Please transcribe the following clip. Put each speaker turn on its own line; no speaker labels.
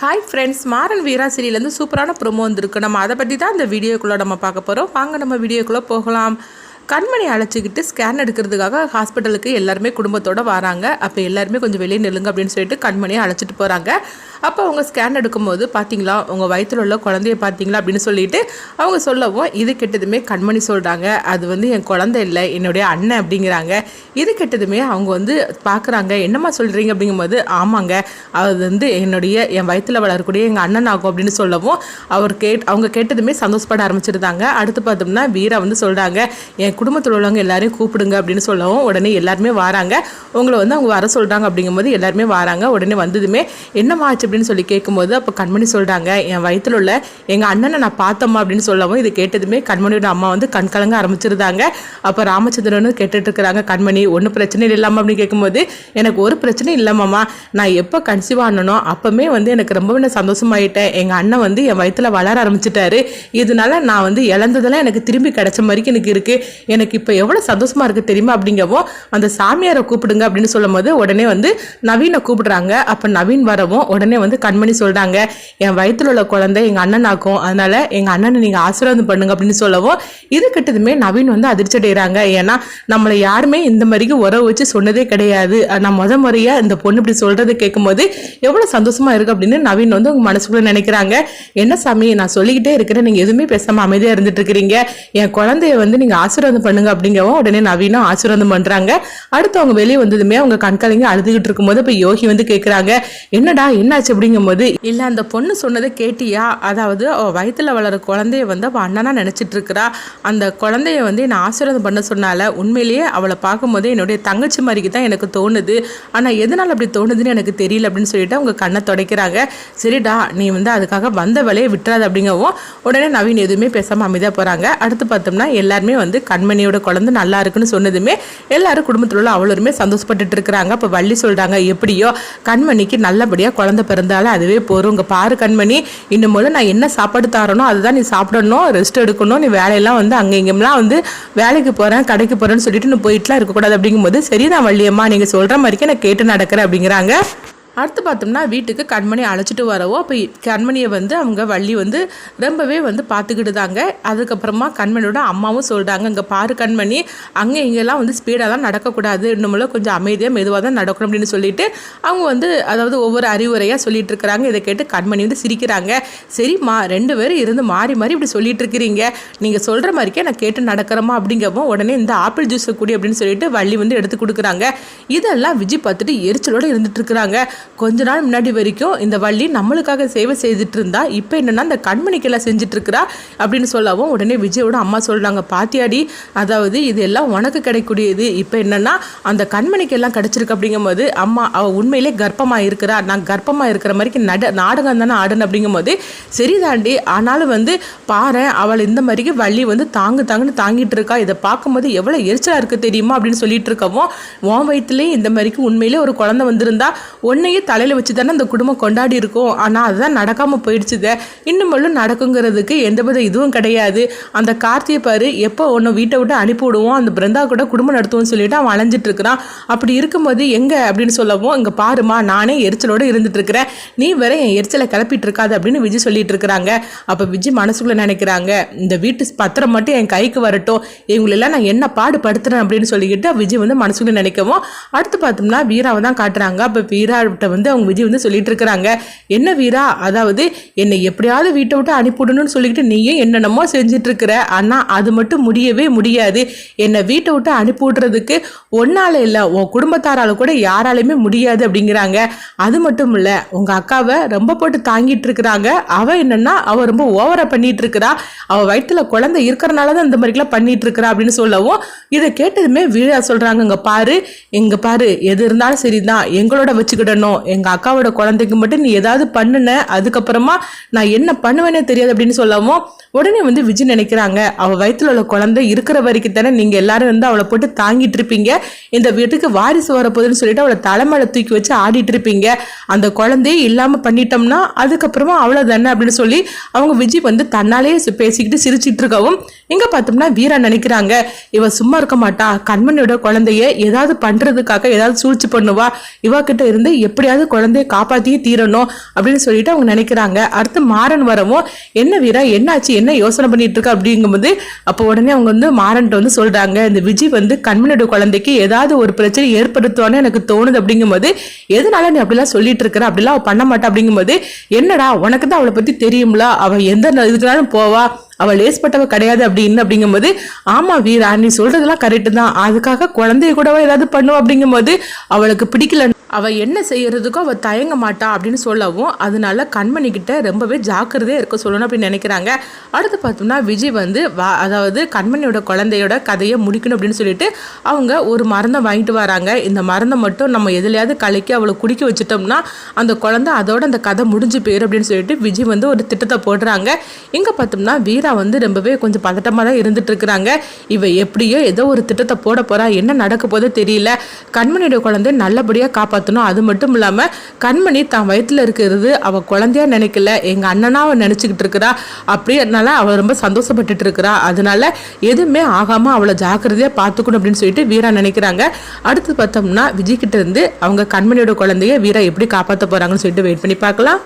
Hi friends, Maran வீரா சீரியலேருந்து சூப்பரான promo வந்திருக்கு. நம்ம அதை பற்றி தான் இந்த வீடியோக்குள்ளே நம்ம பார்க்க போகிறோம். வாங்க நம்ம வீடியோக்குள்ளே போகலாம். கண்மணி அழைச்சிக்கிட்டு ஸ்கேன் எடுக்கிறதுக்காக ஹாஸ்பிட்டலுக்கு எல்லாருமே குடும்பத்தோடு வராங்க. அப்போ எல்லாருமே கொஞ்சம் வெளியே நில்லுங்க அப்படின்னு சொல்லிட்டு கண்மணியை அழைச்சிட்டு போகிறாங்க. அப்போ அவங்க ஸ்கேன் எடுக்கும்போது பார்த்தீங்களா, உங்கள் வயிற்றில் உள்ள குழந்தைய பார்த்தீங்களா அப்படின்னு சொல்லிட்டு அவங்க சொல்லவும், இது கெட்டதுமே கண்மணி சொல்கிறாங்க, அது என் குழந்தை இல்லை, என்னுடைய அண்ணன் அப்படிங்கிறாங்க. இது கெட்டதுமே அவங்க பார்க்குறாங்க. என்னம்மா சொல்கிறீங்க அப்படிங்கும்போது, ஆமாங்க, அது என் வயிற்றில் வளரக்கூடிய எங்கள் அண்ணன் ஆகும் அப்படின்னு சொல்லவும் அவங்க கேட்டதுமே சந்தோஷப்பட ஆரம்பிச்சிருந்தாங்க. அடுத்து பார்த்தோம்னா வீரா சொல்கிறாங்க, என் குடும்பத்தில் உள்ளவங்க எல்லாரையும் கூப்பிடுங்க அப்படின்னு சொல்லவும் உடனே எல்லாருமே வராங்க. உங்களை அவங்க வர சொல்கிறாங்க. அப்படிங்கும்போது எல்லாருமே வராங்க. உடனே வந்ததுமே என்னம்மா ஆச்சு அப்படின்னு சொல்லி கேட்கும்போது, அப்போ கண்மணி சொல்கிறாங்க, என் வயிற்றில் உள்ள எங்கள் அண்ணனை நான் பார்த்தம்மா அப்படின்னு சொல்லவும், இது கேட்டதுமே கண்மணியோட அம்மா கண் கலங்க ஆரம்பிச்சிருந்தாங்க. அப்போ ராமச்சந்திரன் கேட்டுட்டு இருக்கிறாங்க, கண்மணி ஒன்றும் பிரச்சனை இல்லாமல் அப்படின்னு கேட்கும்போது, எனக்கு ஒரு பிரச்சனையும் இல்லைம்மாம்மா, நான் எப்போ கன்சீவ் ஆனனோ அப்போமே எனக்கு ரொம்பவே சந்தோஷமாயிட்டேன். எங்கள் அண்ணன் என் வயிற்றில் வளர ஆரம்பிச்சிட்டாரு. இதனால நான் இழந்ததெல்லாம் எனக்கு திரும்பி கிடைச்ச மாதிரி எனக்கு இருக்குது. எனக்கு இப்போ எவ்வளோ சந்தோஷமா இருக்குது தெரியுமா அப்படிங்கவும், அந்த சாமியாரை கூப்பிடுங்க அப்படின்னு சொல்லும் போது உடனே நவீனை கூப்பிடுறாங்க. அப்போ நவீன் வரவும் உடனே கண்மணி சொல்கிறாங்க, என் வயிற்றில் உள்ள குழந்தை எங்கள் அண்ணனாக்கும், அதனால எங்கள் அண்ணனை நீங்கள் ஆசீர்வாதம் பண்ணுங்க அப்படின்னு சொல்லவும், இது கிட்டதுமே நவீன் அதிர்ச்சி அடைகிறாங்க. ஏன்னா நம்மளை யாருமே இந்த மாதிரிக்கு உறவு வச்சு சொன்னதே கிடையாது. நான் முறையாக இந்த பொண்ணு இப்படி சொல்றது கேட்கும்போது எவ்வளோ சந்தோஷமா இருக்கு அப்படின்னு நவீன் உங்க மனசுக்குள்ள நினைக்கிறாங்க. என்ன சாமி, நான் சொல்லிக்கிட்டே இருக்கிறேன், நீங்கள் எதுவுமே பேசாமல் அமைதியாக இருந்துட்டு இருக்கிறீங்க, என் குழந்தைய நீங்கள் ஆசீர்வாதம் பண்ணுங்க அப்படிங்கவும் உடனே நவீனும் ஆசீர்வாதம் பண்றாங்க. அடுத்து அவங்க வெளியே வந்ததுமே அவங்க கண்கலங்கி அழுதுகிட்டு இருக்கும்போது இப்போ யோகி கேட்குறாங்க, என்னடா என்னாச்சு அப்படிங்கும்போது, இல்லை அந்த பொண்ணு சொன்னதை கேட்டியா, அதாவது அவள் வயிற்றுல வளர குழந்தைய அவள் அண்ணனா நினைச்சிட்டு இருக்கிறா, அந்த குழந்தைய என்னை ஆசீர்வாதம் பண்ண சொன்னால, உண்மையிலேயே அவளை பார்க்கும்போது என்னுடைய தங்கச்சி மாதிரிக்கு தான் எனக்கு தோணுது, ஆனால் எதனால் அப்படி தோணுதுன்னு எனக்கு தெரியல அப்படின்னு சொல்லிட்டு அவங்க கண்ணை துடைக்கிறாங்க. சரிடா, நீ அதுக்காக வந்த வேலையை விட்டுறாது அப்படிங்கவும் உடனே நவீன் எதுவுமே பேசாமல் அமைதியாக போகிறாங்க. அடுத்து பார்த்தோம்னா எல்லாருமே கண்மணியோட குழந்தை நல்லா இருக்குன்னு சொன்னதுமே எல்லாரும் குடும்பத்தில் உள்ள அவ்வளோருமே சந்தோஷப்பட்டுட்டு இருக்கிறாங்க. அப்போ வள்ளி சொல்கிறாங்க, எப்படியோ கண்மணிக்கு நல்லபடியாக குழந்தை பிறந்தாலும் அதுவே போகிறோம். இங்கே பாரு கண்மணி, இன்னும் போல நான் என்ன சாப்பாடு தரனோ அதுதான் நீ சாப்பிடணும், ரெஸ்ட் எடுக்கணும், நீ வேலையெல்லாம் அங்கே இங்கெல்லாம் வேலைக்கு போகிறேன் கடைக்கு போகிறேன்னு சொல்லிட்டு நீ போயிட்டுலாம் இருக்கக்கூடாது அப்படிங்கும்போது, சரிதான் வள்ளியம்மா, நீங்கள் சொல்கிற மாதிரிக்கே நான் கேட்டு நடக்கிறேன் அப்படிங்கிறாங்க. அடுத்து பார்த்தோம்னா வீட்டுக்கு கண்மணி அழைச்சிட்டு வரவோ, அப்போ கண்மணியை அவங்க வள்ளி ரொம்பவே பார்த்துக்கிட்டு தாங்க. அதுக்கப்புறமா கண்மணியோட அம்மாவும் சொல்கிறாங்க, இங்கே பாரு கண்மணி, அங்கே இங்கெல்லாம் ஸ்பீடாக தான் நடக்கக்கூடாது, இன்னும் கொஞ்சம் அமைதியாக மெதுவாக தான் நடக்கணும் அப்படின்னு சொல்லிட்டு அவங்க அதாவது ஒவ்வொரு அறிவுரையாக சொல்லிட்டு இருக்கிறாங்க. இதை கேட்டு கண்மணி சிரிக்கிறாங்க. சரிம்மா, ரெண்டு பேரும் இருந்து மாறி மாறி இப்படி சொல்லிட்டு இருக்கிறீங்க, நீங்கள் சொல்கிற மாதிரிக்கே நான் கேட்டு நடக்கிறோமா அப்படிங்கவும் உடனே இந்த ஆப்பிள் ஜூஸை கூடி அப்படின்னு சொல்லிட்டு வள்ளி எடுத்து கொடுக்குறாங்க. இதெல்லாம் விஜய் பார்த்துட்டு எரிச்சலோடு இருந்துட்டு இருக்கிறாங்க. கொஞ்ச நாள் முன்னாடி வரைக்கும் இந்த வள்ளி நம்மளுக்காக சேவை செய்துட்டு இருந்தா, இப்போ என்னன்னா இந்த கண்மணிக்கெல்லாம் செஞ்சுட்டு இருக்கிறா அப்படின்னு சொல்லவும் உடனே விஜயோட அம்மா சொல்றாங்க, பாத்தியாடி, அதாவது இது எல்லாம் உனக்கு கிடைக்கூடியது, இப்போ என்னன்னா அந்த கண்மணிக்கெல்லாம் கிடைச்சிருக்கு அப்படிங்கும்போது, அம்மா அவ உண்மையிலே கர்ப்பமா இருக்கிறா, நான் கர்ப்பமா இருக்கிற மாதிரி நாடகம் தானே ஆடுன்னு அப்படிங்கும்போது, சரிதாண்டி, ஆனாலும் பாரு அவள் இந்த மாதிரிக்கு வள்ளி தாங்குன்னு தாங்கிட்டு இருக்கா, இதை பார்க்கும்போது எவ்வளோ எரிச்சலா இருக்கு தெரியுமா அப்படின்னு சொல்லிட்டு இருக்கவும், உன் வயிற்றுலேயே இந்த மாதிரிக்கு உண்மையிலே ஒரு குழந்தை வந்திருந்தா உன்னையே தலையில் வச்சு தானே அந்த குடும்பம் கொண்டாடி இருக்கும், ஆனால் அதுதான் நடக்காமல் போயிடுச்சுத, இன்னும் நடக்குங்கிறதுக்கு எந்தவித இதுவும் கிடையாது. அந்த கார்த்தியை பாரு, எப்போ ஒன்று வீட்டை விட்டு அனுப்பி விடுவோம், அந்த பிருந்தா கூட குடும்பம் நடத்துவோம்னு சொல்லிட்டு அவன் அலைஞ்சிட்டு இருக்கிறான். அப்படி இருக்கும்போது எங்கே அப்படின்னு சொல்லவும், இங்கே பாருமா, நானே எரிச்சலோடு இருந்துட்டு இருக்கிறேன், நீ வேற என் எரிச்சலை கிளப்பிட்டு இருக்காது அப்படின்னு விஜய் சொல்லிட்டு இருக்கிறாங்க. அப்போ விஜய் மனசுக்குள்ள நினைக்கிறாங்க, இந்த வீட்டு பத்திரம் மட்டும் என் கைக்கு வரட்டும், இவங்களெல்லாம் நான் என்ன பாடுபடுத்துறேன் அப்படின்னு சொல்லிக்கிட்டு விஜய் மனசுக்குள்ள நினைக்கவும், அடுத்து பார்த்தோம்னா வீராவை தான் காட்டுறாங்க. அப்போ வீராவிட்ட அவங்க விஜய் சொல்லிட்டு இருக்கிறாங்க, என்ன வீரா, அதாவது என்னை எப்படியாவது வீட்டை விட்டு அனுப்பிவிடணும்னு சொல்லிக்கிட்டு நீயே என்னென்னமோ செஞ்சுட்டு இருக்கிற, ஆனா அது மட்டும் முடியவே முடியாது, என்னை வீட்டை விட்டு அனுப்பி விடுறதுக்கு ஒன்னால இல்லை, உன் குடும்பத்தாரால கூட யாராலையுமே முடியாது அப்படிங்கிறாங்க. அது மட்டும் இல்ல, உங்க அக்காவை ரொம்ப போட்டு தாங்கிட்டு இருக்கிறாங்க, அவ என்னன்னா அவ ரொம்ப ஓவரா பண்ணிட்டு இருக்கிறா, அவ வயிற்றுல குழந்தை இருக்கிறனாலதான் இந்த மாதிரிலாம் பண்ணிட்டு இருக்கிறா அப்படின்னு சொல்லவும், இதை கேட்டதுமே வீரா சொல்றாங்க, இங்க பாரு எது இருந்தாலும் சரிதான், எங்களோட வச்சுக்கிடணும், எங்க அக்காவோட குழந்தைக்கு மட்டும் நீ ஏதாவது பண்ணுன, அதுக்கப்புறமா நான் என்ன பண்ணுவேனே தெரியாது அப்படின்னு சொல்லவும் உடனே விஜய் நினைக்கிறாங்க, அவ வயிற்றுல உள்ள குழந்தை இருக்கிற வரைக்கும் தானே நீங்க எல்லாரும் அவளை போட்டு தாங்கிட்டு இருப்பீங்க, இந்த வீட்டுக்கு வாரிசு வரப்போகுதுன்னு சொல்லிட்டு அவளை தலைமையில தூக்கி வச்சு ஆடிட்டு இருப்பீங்க, அந்த குழந்தையே இல்லாம பண்ணிட்டோம்னா அதுக்கப்புறமா அவ்வளவுதானே அப்படின்னு சொல்லி அவங்க விஜய் தன்னாலேயே பேசிக்கிட்டு சிரிச்சிட்டு இருக்கவும், இங்க பார்த்தோம்னா வீரா நினைக்கிறாங்க, இவ சும்மா இருக்க மாட்டா, கண்மணியோட குழந்தைய ஏதாவது பண்றதுக்காக ஏதாவது சூழ்ச்சி பண்ணுவா, இவ கிட்ட இருந்து எப்படியாவது குழந்தைய காப்பாத்தியே தீரணும் அப்படின்னு சொல்லிட்டு அவங்க நினைக்கிறாங்க. அடுத்து மாறன் வரவும், என்ன வீரா என்னாச்சு, என்ன யோசனை பண்ணிட்டு இருக்க அப்படிங்கும்போது அப்போ உடனே அவங்க வந்து மாறன்ட்டு வந்து சொல்றாங்க, இந்த விஜய் வந்து கண்மணியோட குழந்தைக்கு ஏதாவது ஒரு பிரச்சனை ஏற்படுத்துவான்னு எனக்கு தோணுது அப்படிங்கும்போது, எதனால நீ அப்படிலாம் சொல்லிட்டு இருக்கிற, அப்படிலாம் அவ பண்ண மாட்டா அப்படிங்கும்போது, என்னடா உனக்கு தான் அவளை பத்தி தெரியும்ல, அவ எந்த இதுக்குனாலும் போவா, அவள் லேஸ்பட்டவ கிடையாது அப்படிங்கும்போது, ஆமா வீரா நீ சொல்றதெல்லாம் கரெக்டு தான், அதுக்காக குழந்தைய கூடவா ஏதாவது பண்ணுவோம் அப்படிங்கும்போது அவளுக்கு பிடிக்கல, அவ என்ன செய்யறதுக்கும் அவ தயங்க மாட்டா அப்படின்னு சொல்லவும், அதனால கண்மணி கிட்ட ரொம்பவே ஜாக்கிரதையா இருக்க சொல்லணும் அப்படின்னு நினைக்கிறாங்க. அடுத்து பார்த்தோம்னா விஜய் வந்து அதாவது கண்மணியோட குழந்தையோட கதையை முடிக்கணும் அப்படின்னு சொல்லிட்டு அவங்க ஒரு மருந்தை வாங்கிட்டு வராங்க. இந்த மருந்தை மட்டும் நம்ம எதுலையாவது கலக்கி அவளை குடிக்க வச்சுட்டோம்னா அந்த குழந்தை அதோட அந்த கதை முடிஞ்சு போயிடும் அப்படின்னு சொல்லிட்டு விஜய் வந்து ஒரு திட்டத்தை போடுறாங்க. இங்க பார்த்தோம்னா வீரா வந்து ரொம்பவே கொஞ்சம் பதட்டமா தான் இருந்துட்டு இருக்கிறாங்க. இவ எப்படியோ ஏதோ ஒரு திட்டத்தை போட போறா, என்ன நடக்க போதோ தெரியல, கண்மணியோட குழந்தை நல்லபடியா காப்பாற்றணும். அது மட்டும் இல்லாம கண்மணி தான் வயிற்றுல இருக்கிறது அவ குழந்தையா நினைக்கல, எங்க அண்ணனா அவ நினைச்சுக்கிட்டு இருக்கிறா, அப்படினால அவ ரொம்ப சந்தோஷப்பட்டுட்டு இருக்கிறா, அதனால எதுவுமே ஆகாம அவளை ஜாக்கிரதையா பார்த்துக்கணும் அப்படின்னு சொல்லிட்டு வீரா நினைக்கிறாங்க. அடுத்து பார்த்தோம்னா விஜய் கிட்ட இருந்து அவங்க கண்மணியோட குழந்தைய வீரா எப்படி காப்பாற்ற போறாங்கன்னு சொல்லிட்டு வெயிட் பண்ணி பார்க்கலாம்.